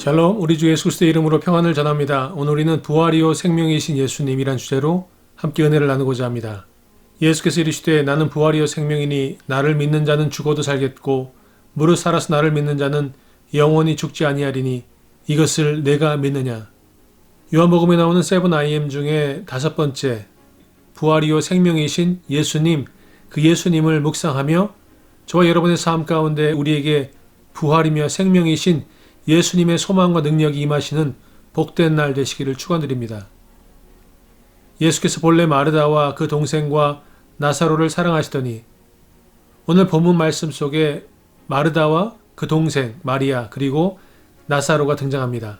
샬롬, 우리 주 예수 그리스도의 이름으로 평안을 전합니다. 오늘 우리는 부활이요 생명이신 예수님이란 주제로 함께 은혜를 나누고자 합니다. 예수께서 이르시되 나는 부활이요 생명이니 나를 믿는 자는 죽어도 살겠고 무릇 살아서 나를 믿는 자는 영원히 죽지 아니하리니 이것을 내가 믿느냐. 요한복음에 나오는 7IM 중에 5번째, 부활이요 생명이신 예수님, 그 예수님을 묵상하며 저와 여러분의 삶 가운데 우리에게 부활이며 생명이신 예수님의 소망과 능력이 임하시는 복된 날 되시기를 축원드립니다. 예수께서 본래 마르다와 그 동생과 나사로를 사랑하시더니 오늘 본문 말씀 속에 마르다와 그 동생 마리아 그리고 나사로가 등장합니다.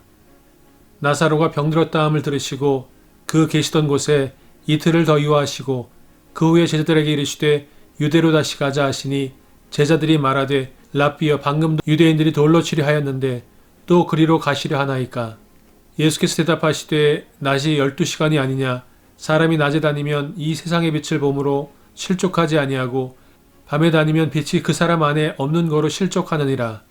나사로가 병들었다함을 들으시고 그 계시던 곳에 이틀을 더 유하시고 그 후에 제자들에게 이르시되 유대로 다시 가자 하시니 제자들이 말하되 랍비여 방금 유대인들이 돌로 치려 하였는데 또 그리로 가시려 하나이까. 예수께서 대답하시되 낮이 12시간이 아니냐. 사람이 낮에 다니면 이 세상의 빛을 보므로 실족하지 아니하고 밤에 다니면 빛이 그 사람 안에 없는 거로 실족하느니라.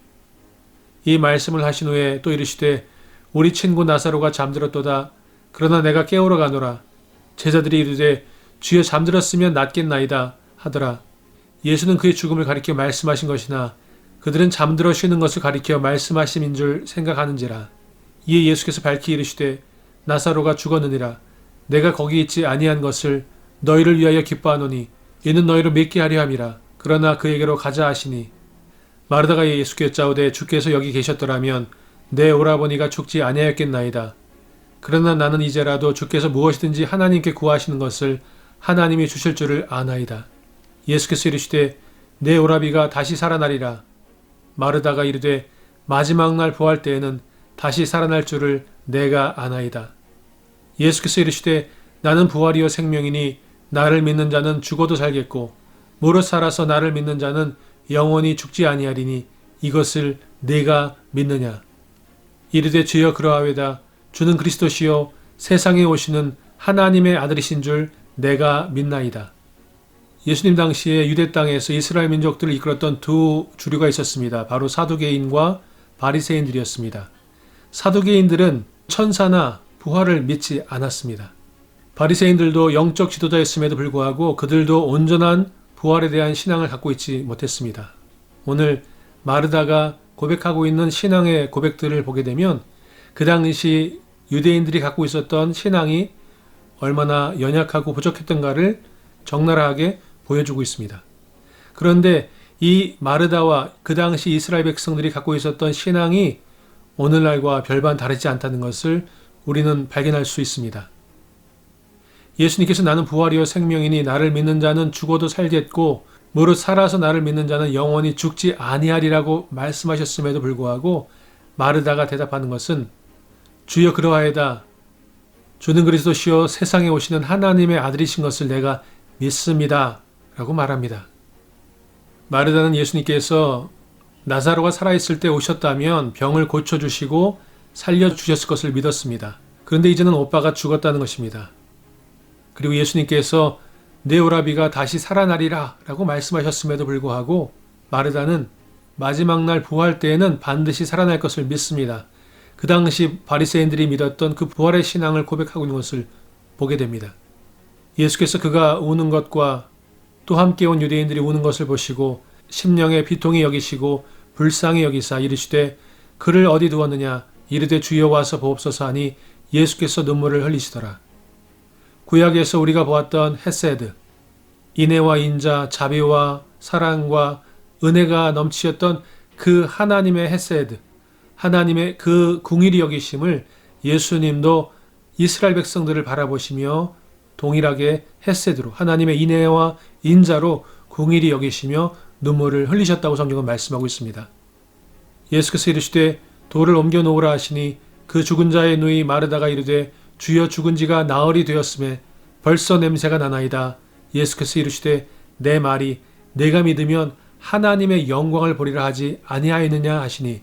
이 말씀을 하신 후에 또 이르시되 우리 친구 나사로가 잠들었도다. 그러나 내가 깨우러 가노라. 제자들이 이르되 주여 잠들었으면 낫겠나이다 하더라. 예수는 그의 죽음을 가리켜 말씀하신 것이나 그들은 잠들어 쉬는 것을 가리켜 말씀하심인 줄 생각하는지라. 이에 예수께서 밝히 이르시되 나사로가 죽었느니라. 내가 거기 있지 아니한 것을 너희를 위하여 기뻐하노니 이는 너희를 믿게 하려 함이라. 그러나 그에게로 가자 하시니 마르다가 예수께 여짜오되 주께서 여기 계셨더라면 내 오라버니가 죽지 아니하였겠나이다. 그러나 나는 이제라도 주께서 무엇이든지 하나님께 구하시는 것을 하나님이 주실 줄을 아나이다. 예수께서 이르시되 내 오라비가 다시 살아나리라. 마르다가 이르되 마지막 날 부활 때에는 다시 살아날 줄을 내가 아나이다. 예수께서 이르시되 나는 부활이요 생명이니 나를 믿는 자는 죽어도 살겠고 무릇 살아서 나를 믿는 자는 영원히 죽지 아니하리니 이것을 내가 믿느냐. 이르되 주여 그러하외다. 주는 그리스도시요 세상에 오시는 하나님의 아들이신 줄 내가 믿나이다. 예수님 당시에 유대 땅에서 이스라엘 민족들을 이끌었던 두 주류가 있었습니다. 바로 사두개인과 바리새인들이었습니다. 사두개인들은 천사나 부활을 믿지 않았습니다. 바리새인들도 영적 지도자였음에도 불구하고 그들도 온전한 부활에 대한 신앙을 갖고 있지 못했습니다. 오늘 마르다가 고백하고 있는 신앙의 고백들을 보게 되면 그 당시 유대인들이 갖고 있었던 신앙이 얼마나 연약하고 부족했던가를 적나라하게 보여주고 있습니다. 그런데 이 마르다와 그 당시 이스라엘 백성들이 갖고 있었던 신앙이 오늘날과 별반 다르지 않다는 것을 우리는 발견할 수 있습니다. 예수님께서 나는 부활이요 생명이니 나를 믿는 자는 죽어도 살겠고 무릇 살아서 나를 믿는 자는 영원히 죽지 아니하리라고 말씀하셨음에도 불구하고 마르다가 대답하는 것은 주여 그러하에다. 주는 그리스도시요 세상에 오시는 하나님의 아들이신 것을 내가 믿습니다. 라고 말합니다. 마르다는 예수님께서 나사로가 살아있을 때 오셨다면 병을 고쳐주시고 살려주셨을 것을 믿었습니다. 그런데 이제는 오빠가 죽었다는 것입니다. 그리고 예수님께서 내 오라비가 다시 살아나리라 라고 말씀하셨음에도 불구하고 마르다는 마지막 날 부활 때에는 반드시 살아날 것을 믿습니다. 그 당시 바리새인들이 믿었던 그 부활의 신앙을 고백하고 있는 것을 보게 됩니다. 예수께서 그가 우는 것과 또 함께 온 유대인들이 우는 것을 보시고 심령에 비통히 여기시고 불쌍히 여기사 이르시되 그를 어디 두었느냐. 이르되 주여 와서 보옵소서 하니 예수께서 눈물을 흘리시더라. 구약에서 우리가 보았던 헤세드, 인애와 인자, 자비와 사랑과 은혜가 넘치었던 그 하나님의 헤세드, 하나님의 그 궁일이 여기심을 예수님도 이스라엘 백성들을 바라보시며 동일하게 헤세드로 하나님의 인애와 인자로 궁일이 여기시며 눈물을 흘리셨다고 성경은 말씀하고 있습니다. 예수께서 이르시되 돌을 옮겨 놓으라 하시니 그 죽은 자의 누이 마르다가 이르되 주여 죽은 지가 나흘이 되었음에 벌써 냄새가 나나이다. 예수께서 이르시되 내 말이 내가 믿으면 하나님의 영광을 보리라 하지 아니하였느냐 하시니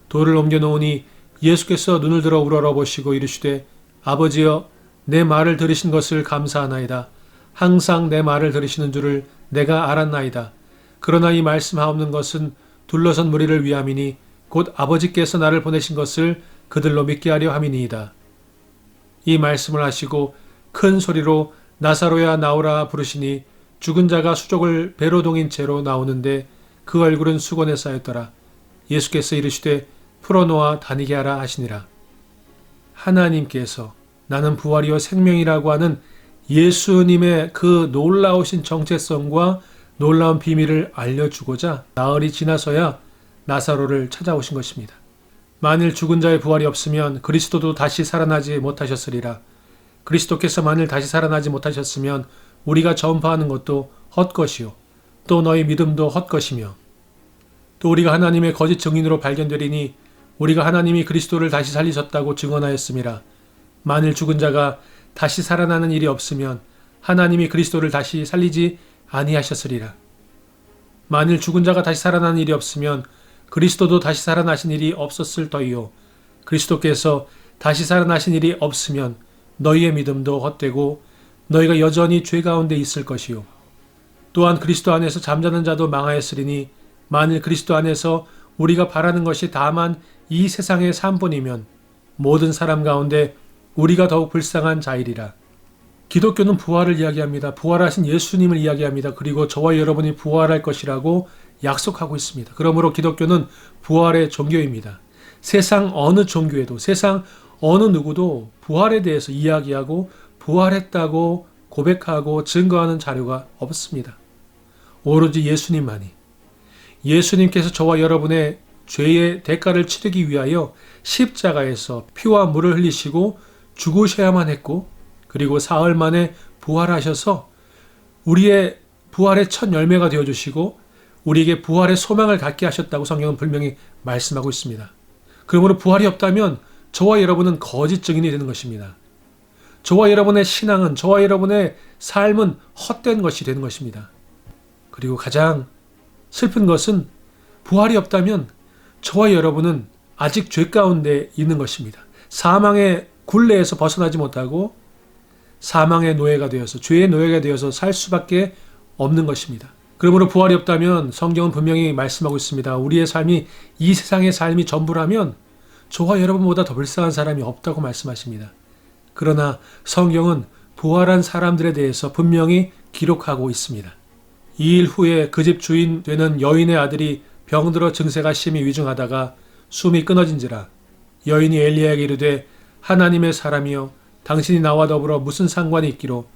돌을 옮겨 놓으니 예수께서 눈을 들어 우러러보시고 이르시되 아버지여 내 말을 들으신 것을 감사하나이다. 항상 내 말을 들으시는 줄을 내가 알았나이다. 그러나 이 말씀하옵는 것은 둘러선 무리를 위함이니 곧 아버지께서 나를 보내신 것을 그들로 믿게 하려 함이니이다. 이 말씀을 하시고 큰 소리로 나사로야 나오라 부르시니 죽은 자가 수족을 배로 동인 채로 나오는데 그 얼굴은 수건에 쌓였더라. 예수께서 이르시되 풀어놓아 다니게 하라 하시니라. 하나님께서 나는 부활이요 생명이라고 하는 예수님의 그 놀라우신 정체성과 놀라운 비밀을 알려주고자 나흘이 지나서야 나사로를 찾아오신 것입니다. 만일 죽은 자의 부활이 없으면 그리스도도 다시 살아나지 못하셨으리라. 그리스도께서 만일 다시 살아나지 못하셨으면 우리가 전파하는 것도 헛것이요 또 너희 믿음도 헛것이며 또 우리가 하나님의 거짓 증인으로 발견되리니 우리가 하나님이 그리스도를 다시 살리셨다고 증언하였음이라. 만일 죽은 자가 다시 살아나는 일이 없으면 하나님이 그리스도를 다시 살리지 아니하셨으리라. 만일 죽은 자가 다시 살아나는 일이 없으면 그리스도도 다시 살아나신 일이 없었을 터이요 그리스도께서 다시 살아나신 일이 없으면 너희의 믿음도 헛되고 너희가 여전히 죄 가운데 있을 것이요 또한 그리스도 안에서 잠자는 자도 망하였으리니 만일 그리스도 안에서 우리가 바라는 것이 다만 이 세상의 삶뿐이면 모든 사람 가운데 우리가 더욱 불쌍한 자이리라. 기독교는 부활을 이야기합니다. 부활하신 예수님을 이야기합니다. 그리고 저와 여러분이 부활할 것이라고 약속하고 있습니다. 그러므로 기독교는 부활의 종교입니다. 세상 어느 종교에도 세상 어느 누구도 부활에 대해서 이야기하고 부활했다고 고백하고 증거하는 자료가 없습니다. 오로지 예수님만이. 예수님께서 저와 여러분의 죄의 대가를 치르기 위하여 십자가에서 피와 물을 흘리시고 죽으셔야만 했고 그리고 사흘 만에 부활하셔서 우리의 부활의 첫 열매가 되어주시고 우리에게 부활의 소망을 갖게 하셨다고 성경은 분명히 말씀하고 있습니다. 그러므로 부활이 없다면 저와 여러분은 거짓 증인이 되는 것입니다. 저와 여러분의 신앙은 저와 여러분의 삶은 헛된 것이 되는 것입니다. 그리고 가장 슬픈 것은 부활이 없다면 저와 여러분은 아직 죄 가운데 있는 것입니다. 사망의 굴레에서 벗어나지 못하고 사망의 노예가 되어서 죄의 노예가 되어서 살 수밖에 없는 것입니다. 그러므로 부활이 없다면 성경은 분명히 말씀하고 있습니다. 우리의 삶이 이 세상의 삶이 전부라면 저와 여러분보다 더 불쌍한 사람이 없다고 말씀하십니다. 그러나 성경은 부활한 사람들에 대해서 분명히 기록하고 있습니다. 2일 후에 그 집 주인 되는 여인의 아들이 병들어 증세가 심히 위중하다가 숨이 끊어진지라. 여인이 엘리야에게 이르되 하나님의 사람이여 당신이 나와 더불어 무슨 상관이 있기로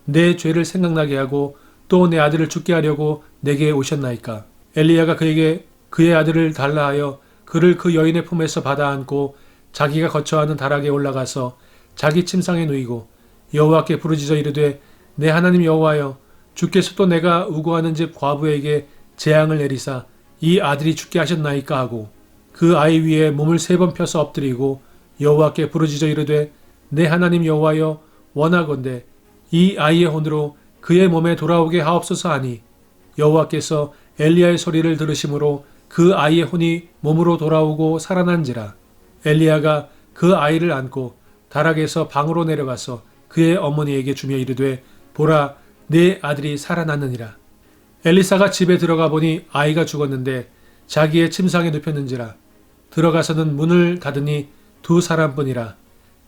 내 죄를 생각나게 하고 또 내 아들을 죽게 하려고 내게 오셨나이까. 엘리야가 그에게 그의 아들을 달라 하여 그를 그 여인의 품에서 받아 안고 자기가 거처하는 다락에 올라가서 자기 침상에 누이고 여호와께 부르짖어 이르되 내 하나님 여호와여 주께서 또 내가 우고하는 집 과부에게 재앙을 내리사 이 아들이 죽게 하셨나이까 하고 그 아이 위에 몸을 3번 펴서 엎드리고 여호와께 부르짖어 이르되 내 하나님 여호와여 원하건대 이 아이의 혼으로 그의 몸에 돌아오게 하옵소서 하니 여호와께서 엘리야의 소리를 들으심으로 그 아이의 혼이 몸으로 돌아오고 살아난지라. 엘리야가 그 아이를 안고 다락에서 방으로 내려가서 그의 어머니에게 주며 이르되 보라 내 아들이 살아났느니라. 엘리사가 집에 들어가 보니 아이가 죽었는데 자기의 침상에 눕혔는지라. 들어가서는 문을 닫으니 2 사람뿐이라.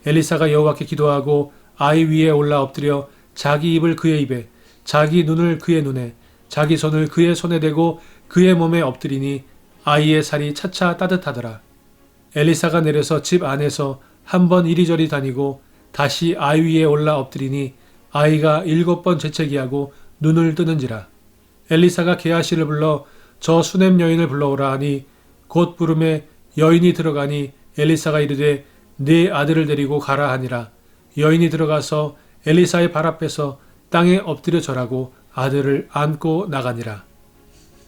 엘리사가 여호와께 기도하고 아이 위에 올라 엎드려 자기 입을 그의 입에 자기 눈을 그의 눈에 자기 손을 그의 손에 대고 그의 몸에 엎드리니 아이의 살이 차차 따뜻하더라. 엘리사가 내려서 집 안에서 한 번 이리저리 다니고 다시 아이 위에 올라 엎드리니 아이가 7번 재채기하고 눈을 뜨는지라. 엘리사가 게하시를 불러 저 수넴 여인을 불러오라 하니 곧 부름에 여인이 들어가니 엘리사가 이르되 네 아들을 데리고 가라 하니라. 여인이 들어가서 엘리사의 발 앞에서 땅에 엎드려 절하고 아들을 안고 나가니라.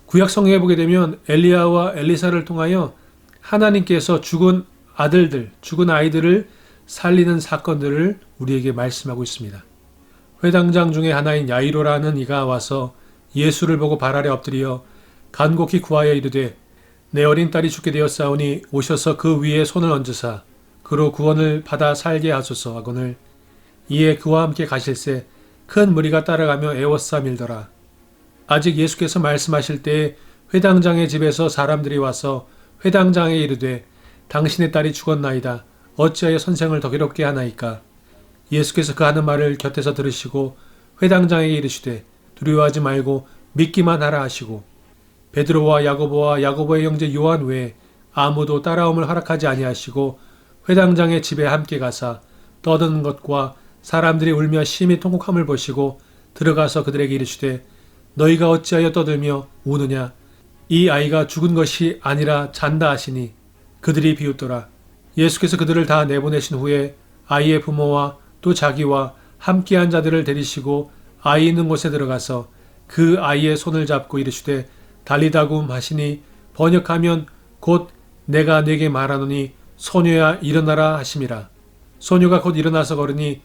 구약 성경에 보게 되면 엘리야와 엘리사를 통하여 하나님께서 죽은 아들들, 죽은 아이들을 살리는 사건들을 우리에게 말씀하고 있습니다. 회당장 중에 하나인 야이로라는 이가 와서 예수를 보고 발 아래 엎드려 간곡히 구하여 이르되 내 어린 딸이 죽게 되었사오니 오셔서 그 위에 손을 얹으사 그로 구원을 받아 살게 하소서 하거늘 이에 그와 함께 가실새 큰 무리가 따라가며 애워싸 밀더라. 아직 예수께서 말씀하실 때에 회당장의 집에서 사람들이 와서 회당장에 이르되 당신의 딸이 죽었나이다. 어찌하여 선생을 더 괴롭게 하나이까? 예수께서 그 하는 말을 곁에서 들으시고 회당장에게 이르시되 두려워하지 말고 믿기만 하라 하시고 베드로와 야고보와 야고보의 형제 요한 외에 아무도 따라옴을 허락하지 아니하시고 회당장의 집에 함께 가사 떠드는 것과 사람들이 울며 심히 통곡함을 보시고 들어가서 그들에게 이르시되 너희가 어찌하여 떠들며 우느냐? 이 아이가 죽은 것이 아니라 잔다 하시니 그들이 비웃더라. 예수께서 그들을 다 내보내신 후에 아이의 부모와 또 자기와 함께한 자들을 데리시고 아이 있는 곳에 들어가서 그 아이의 손을 잡고 이르시되 달리다굼 하시니 번역하면 곧 내가 네게 말하노니 소녀야 일어나라 하심이라. 소녀가 곧 일어나서 걸으니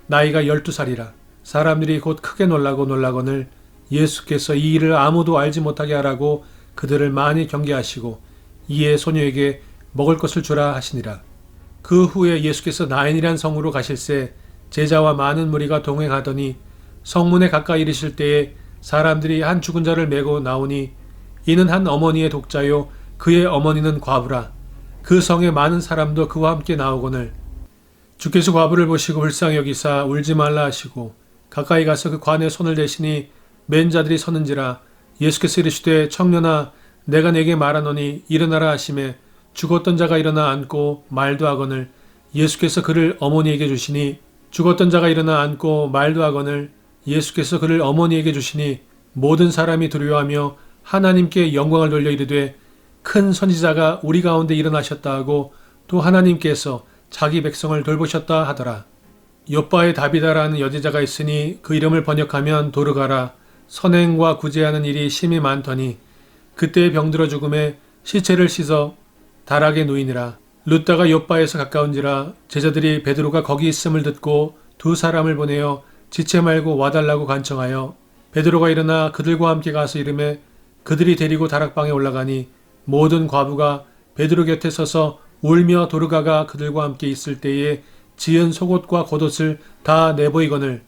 나이가 12살이라. 사람들이 곧 크게 놀라거늘 예수께서 이 일을 아무도 알지 못하게 하라고 그들을 많이 경계하시고 이에 소녀에게 먹을 것을 주라 하시니라. 그 후에 예수께서 나인이란 성으로 가실새 제자와 많은 무리가 동행하더니 성문에 가까이 이르실 때에 사람들이 한 죽은 자를 메고 나오니 이는 한 어머니의 독자요 그의 어머니는 과부라. 그 성에 많은 사람도 그와 함께 나오거늘 주께서 과부를 보시고 불쌍히 여기사 울지 말라 하시고 가까이 가서 그 관에 손을 대시니 맨 자들이 서는지라. 예수께서 이르시되 청년아 내가 네게 말하노니 일어나라 하시매 죽었던 자가 일어나 앉고 말도 하거늘 예수께서 그를 어머니에게 주시니 죽었던 자가 일어나 앉고 말도 하거늘 예수께서 그를 어머니에게 주시니 모든 사람이 두려워하며 하나님께 영광을 돌려 이르되 큰 선지자가 우리 가운데 일어나셨다 하고 또 하나님께서 자기 백성을 돌보셨다 하더라. 욥바의 다비다라는 여제자가 있으니 그 이름을 번역하면 도르가라. 선행과 구제하는 일이 심히 많더니 그때에 병들어 죽음에 시체를 씻어 다락에 누이니라. 룻다가 욥바에서 가까운지라. 제자들이 베드로가 거기 있음을 듣고 두 사람을 보내어 지체 말고 와달라고 간청하여 베드로가 일어나 그들과 함께 가서 이르매 그들이 데리고 다락방에 올라가니 모든 과부가 베드로 곁에 서서 울며 도르가가 그들과 함께 있을 때에 지은 속옷과 겉옷을 다 내보이거늘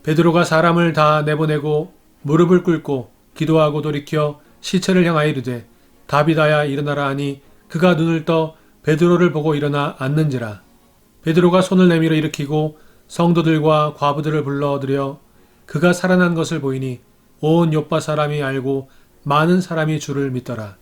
베드로가 사람을 다 내보내고 무릎을 꿇고 기도하고 돌이켜 시체를 향하여 이르되 다비다야 일어나라 하니 그가 눈을 떠 베드로를 보고 일어나 앉는지라. 베드로가 손을 내밀어 일으키고 성도들과 과부들을 불러들여 그가 살아난 것을 보이니 온 욥바 사람이 알고 많은 사람이 주를 믿더라.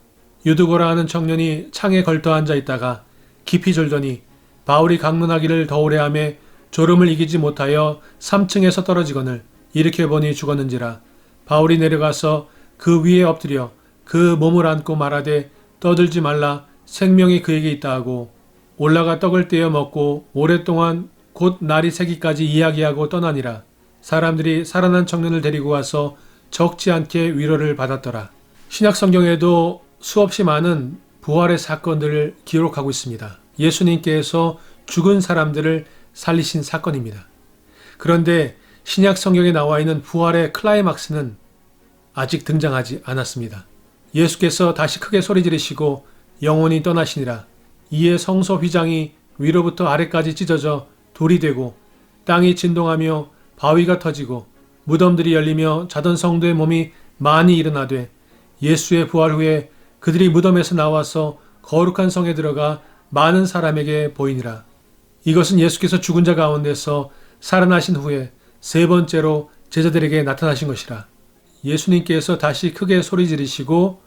유두고라 하는 청년이 창에 걸터 앉아 있다가 깊이 졸더니 바울이 강론하기를 더 오래 하며 졸음을 이기지 못하여 3층에서 떨어지거늘 일으켜보니 죽었는지라. 바울이 내려가서 그 위에 엎드려 그 몸을 안고 말하되 떠들지 말라 생명이 그에게 있다 하고 올라가 떡을 떼어 먹고 오랫동안 곧 날이 새기까지 이야기하고 떠나니라. 사람들이 살아난 청년을 데리고 와서 적지 않게 위로를 받았더라. 신약 성경에도 수없이 많은 부활의 사건들을 기록하고 있습니다. 예수님께서 죽은 사람들을 살리신 사건입니다. 그런데 신약 성경에 나와 있는 부활의 클라이막스는 아직 등장하지 않았습니다. 예수께서 다시 크게 소리 지르시고 영원히 떠나시니라. 이에 성소 휘장이 위로부터 아래까지 찢어져 돌이 되고 땅이 진동하며 바위가 터지고 무덤들이 열리며 자던 성도의 몸이 많이 일어나되 예수의 부활 후에 그들이 무덤에서 나와서 거룩한 성에 들어가 많은 사람에게 보이니라. 이것은 예수께서 죽은 자 가운데서 살아나신 후에 세 번째로 제자들에게 나타나신 것이라. 예수님께서 다시 크게 소리 지르시고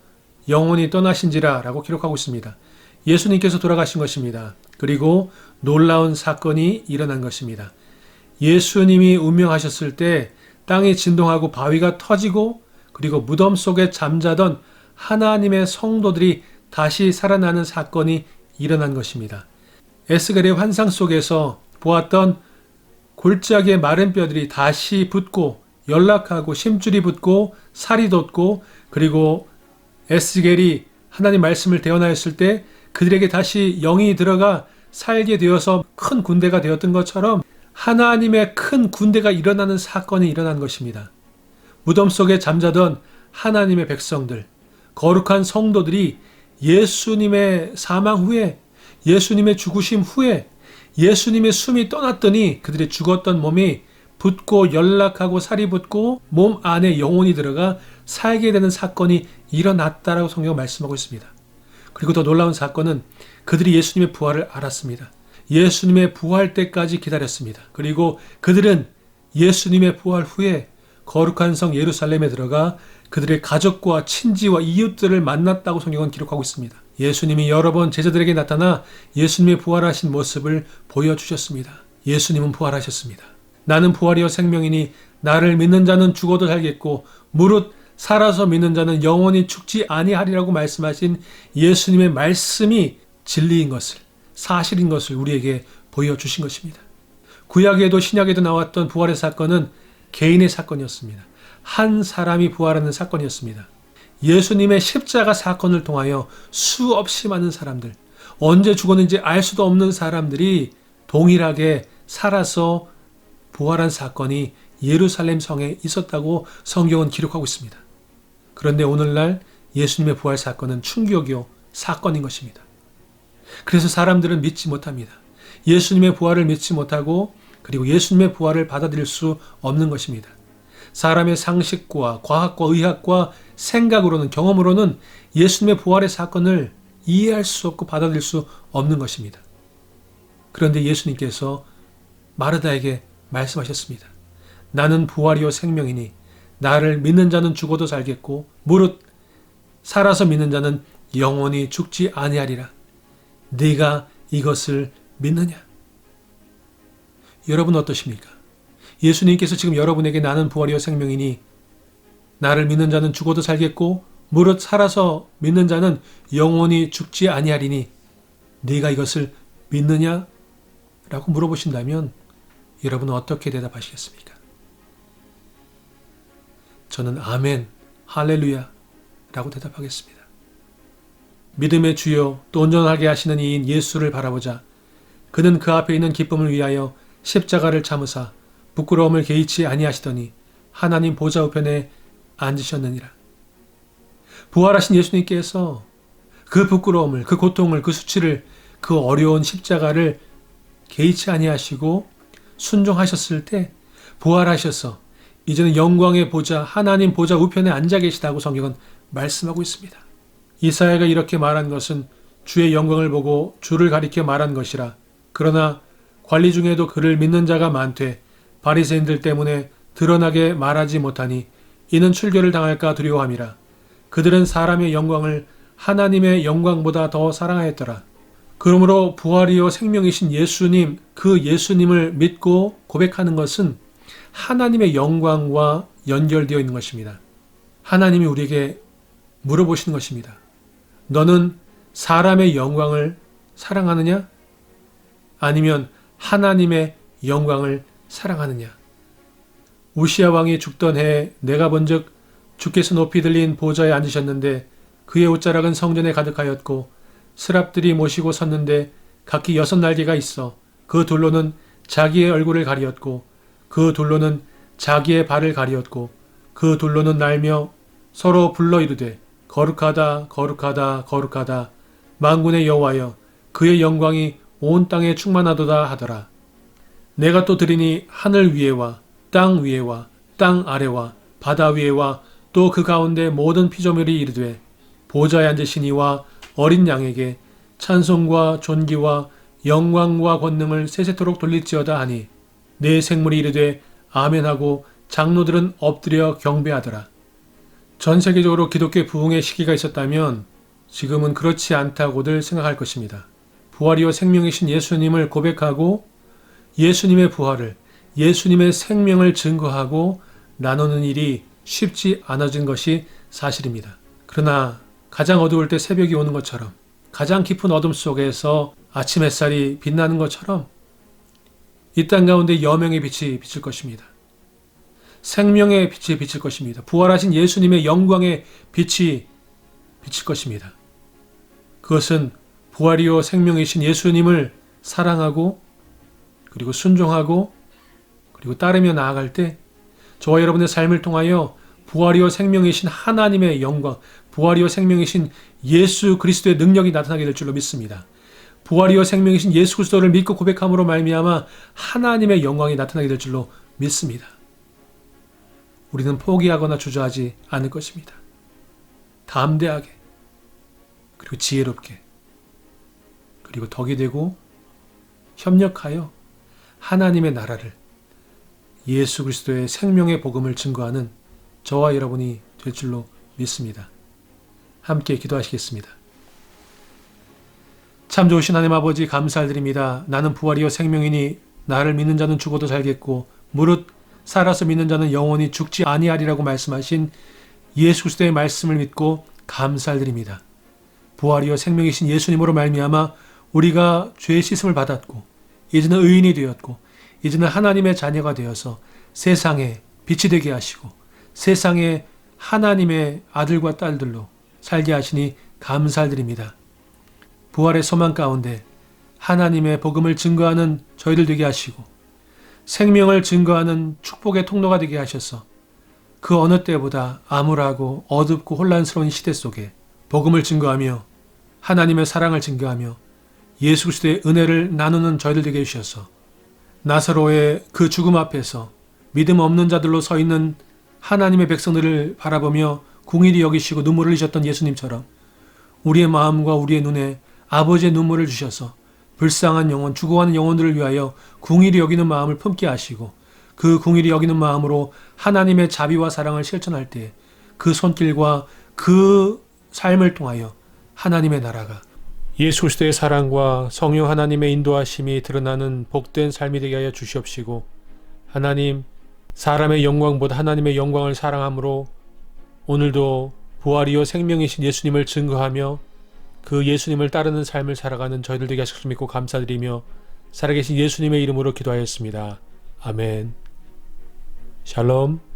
영원히 떠나신지라 라고 기록하고 있습니다. 예수님께서 돌아가신 것입니다. 그리고 놀라운 사건이 일어난 것입니다. 예수님이 운명하셨을 때 땅이 진동하고 바위가 터지고 그리고 무덤 속에 잠자던 하나님의 성도들이 다시 살아나는 사건이 일어난 것입니다. 에스겔의 환상 속에서 보았던 골짜기의 마른 뼈들이 다시 붙고 연락하고 심줄이 붙고 살이 돋고 그리고 에스겔이 하나님 말씀을 대언하였을 때 그들에게 다시 영이 들어가 살게 되어서 큰 군대가 되었던 것처럼 하나님의 큰 군대가 일어나는 사건이 일어난 것입니다. 무덤 속에 잠자던 하나님의 백성들, 거룩한 성도들이 예수님의 사망 후에 예수님의 죽으심 후에 예수님의 숨이 떠났더니 그들의 죽었던 몸이 붙고 연락하고 살이 붙고 몸 안에 영혼이 들어가 살게 되는 사건이 일어났다라고 성경은 말씀하고 있습니다. 그리고 더 놀라운 사건은 그들이 예수님의 부활을 알았습니다. 예수님의 부활 때까지 기다렸습니다. 그리고 그들은 예수님의 부활 후에 거룩한 성 예루살렘에 들어가 그들의 가족과 친지와 이웃들을 만났다고 성경은 기록하고 있습니다. 예수님이 여러 번 제자들에게 나타나 예수님의 부활하신 모습을 보여주셨습니다. 예수님은 부활하셨습니다. 나는 부활이요 생명이니 나를 믿는 자는 죽어도 살겠고 무릇 살아서 믿는 자는 영원히 죽지 아니하리라고 말씀하신 예수님의 말씀이 진리인 것을, 사실인 것을 우리에게 보여주신 것입니다. 구약에도 신약에도 나왔던 부활의 사건은 개인의 사건이었습니다. 한 사람이 부활하는 사건이었습니다. 예수님의 십자가 사건을 통하여 수없이 많은 사람들, 언제 죽었는지 알 수도 없는 사람들이 동일하게 살아서 부활한 사건이 예루살렘 성에 있었다고 성경은 기록하고 있습니다. 그런데 오늘날 예수님의 부활 사건은 충격이요 사건인 것입니다. 그래서 사람들은 믿지 못합니다. 예수님의 부활을 믿지 못하고 그리고 예수님의 부활을 받아들일 수 없는 것입니다. 사람의 상식과 과학과 의학과 생각으로는 경험으로는 예수님의 부활의 사건을 이해할 수 없고 받아들일 수 없는 것입니다. 그런데 예수님께서 마르다에게 말씀하셨습니다. 나는 부활이요 생명이니 나를 믿는 자는 죽어도 살겠고 무릇 살아서 믿는 자는 영원히 죽지 아니하리라. 네가 이것을 믿느냐? 여러분 어떠십니까? 예수님께서 지금 여러분에게 나는 부활이요 생명이니 나를 믿는 자는 죽어도 살겠고 무릇 살아서 믿는 자는 영원히 죽지 아니하리니 네가 이것을 믿느냐? 라고 물어보신다면 여러분은 어떻게 대답하시겠습니까? 저는 아멘, 할렐루야 라고 대답하겠습니다. 믿음의 주요 또 온전하게 하시는 이인 예수를 바라보자. 그는 그 앞에 있는 기쁨을 위하여 십자가를 참으사 부끄러움을 개의치 아니하시더니 하나님 보좌 우편에 앉으셨느니라. 부활하신 예수님께서 그 부끄러움을, 그 고통을, 그 수치를, 그 어려운 십자가를 개의치 아니하시고 순종하셨을 때 부활하셔서 이제는 영광의 보좌, 하나님 보좌 우편에 앉아 계시다고 성경은 말씀하고 있습니다. 이사야가 이렇게 말한 것은 주의 영광을 보고 주를 가리켜 말한 것이라. 그러나 관리 중에도 그를 믿는 자가 많되 바리새인들 때문에 드러나게 말하지 못하니 이는 출교를 당할까 두려워함이라. 그들은 사람의 영광을 하나님의 영광보다 더 사랑하였더라. 그러므로 부활이요 생명이신 예수님, 그 예수님을 믿고 고백하는 것은 하나님의 영광과 연결되어 있는 것입니다. 하나님이 우리에게 물어보시는 것입니다. 너는 사람의 영광을 사랑하느냐? 아니면 하나님의 영광을 사랑하느냐? 우시야 왕이 죽던 해에 내가 본즉 주께서 높이 들린 보좌에 앉으셨는데 그의 옷자락은 성전에 가득하였고 스랍들이 모시고 섰는데 각기 6날개가 있어 그 둘로는 자기의 얼굴을 가리었고 그 둘로는 자기의 발을 가리었고 그 둘로는 날며 서로 불러 이르되 거룩하다 거룩하다 거룩하다 만군의 여호와여 그의 영광이 온 땅에 충만하도다 하더라. 내가 또 들으니 하늘 위에와 땅 위에와 땅 아래와 바다 위에와 또 그 가운데 모든 피조물이 이르되 보좌에 앉으신 이와 어린 양에게 찬송과 존귀와 영광과 권능을 세세토록 돌릴지어다 하니 내 생물이 이르되 아멘하고 장로들은 엎드려 경배하더라. 전 세계적으로 기독교 부흥의 시기가 있었다면 지금은 그렇지 않다고들 생각할 것입니다. 부활이요 생명이신 예수님을 고백하고 예수님의 부활을, 예수님의 생명을 증거하고 나누는 일이 쉽지 않아진 것이 사실입니다. 그러나 가장 어두울 때 새벽이 오는 것처럼 가장 깊은 어둠 속에서 아침 햇살이 빛나는 것처럼 이 땅 가운데 여명의 빛이 비칠 것입니다. 생명의 빛이 비칠 것입니다. 부활하신 예수님의 영광의 빛이 비칠 것입니다. 그것은 부활이요 생명이신 예수님을 사랑하고 그리고 순종하고 그리고 따르며 나아갈 때 저와 여러분의 삶을 통하여 부활이요 생명이신 하나님의 영광, 부활이요 생명이신 예수 그리스도의 능력이 나타나게 될 줄로 믿습니다. 부활이요 생명이신 예수 그리스도를 믿고 고백함으로 말미암아 하나님의 영광이 나타나게 될 줄로 믿습니다. 우리는 포기하거나 주저하지 않을 것입니다. 담대하게, 그리고 지혜롭게, 그리고 덕이 되고 협력하여 하나님의 나라를, 예수 그리스도의 생명의 복음을 증거하는 저와 여러분이 될 줄로 믿습니다. 함께 기도하시겠습니다. 참 좋으신 하나님 아버지, 감사드립니다. 나는 부활이요 생명이니 나를 믿는 자는 죽어도 살겠고 무릇 살아서 믿는 자는 영원히 죽지 아니하리라고 말씀하신 예수 그리스도의 말씀을 믿고 감사드립니다. 부활이요 생명이신 예수님으로 말미암아 우리가 죄의 씻음을 받았고 이제는 의인이 되었고 이제는 하나님의 자녀가 되어서 세상에 빛이 되게 하시고 세상에 하나님의 아들과 딸들로 살게 하시니 감사드립니다. 부활의 소망 가운데 하나님의 복음을 증거하는 저희들 되게 하시고 생명을 증거하는 축복의 통로가 되게 하셔서 그 어느 때보다 암울하고 어둡고 혼란스러운 시대 속에 복음을 증거하며 하나님의 사랑을 증거하며 예수 그리스도의 은혜를 나누는 저희들 되게 해주셔서 나사로의 그 죽음 앞에서 믿음 없는 자들로 서 있는 하나님의 백성들을 바라보며 궁일이 여기시고 눈물을 흘리셨던 예수님처럼 우리의 마음과 우리의 눈에 아버지의 눈물을 주셔서 불쌍한 영혼, 죽어가는 영혼들을 위하여 궁일이 여기는 마음을 품게 하시고 그 궁일이 여기는 마음으로 하나님의 자비와 사랑을 실천할 때 그 손길과 그 삶을 통하여 하나님의 나라가 예수 그리스도의 사랑과 성령 하나님의 인도하심이 드러나는 복된 삶이 되게 하여 주시옵시고 하나님, 사람의 영광보다 하나님의 영광을 사랑함으로 오늘도 부활이요 생명이신 예수님을 증거하며 그 예수님을 따르는 삶을 살아가는 저희들 되게 하실 수 믿고 감사드리며 살아계신 예수님의 이름으로 기도하였습니다. 아멘. 샬롬.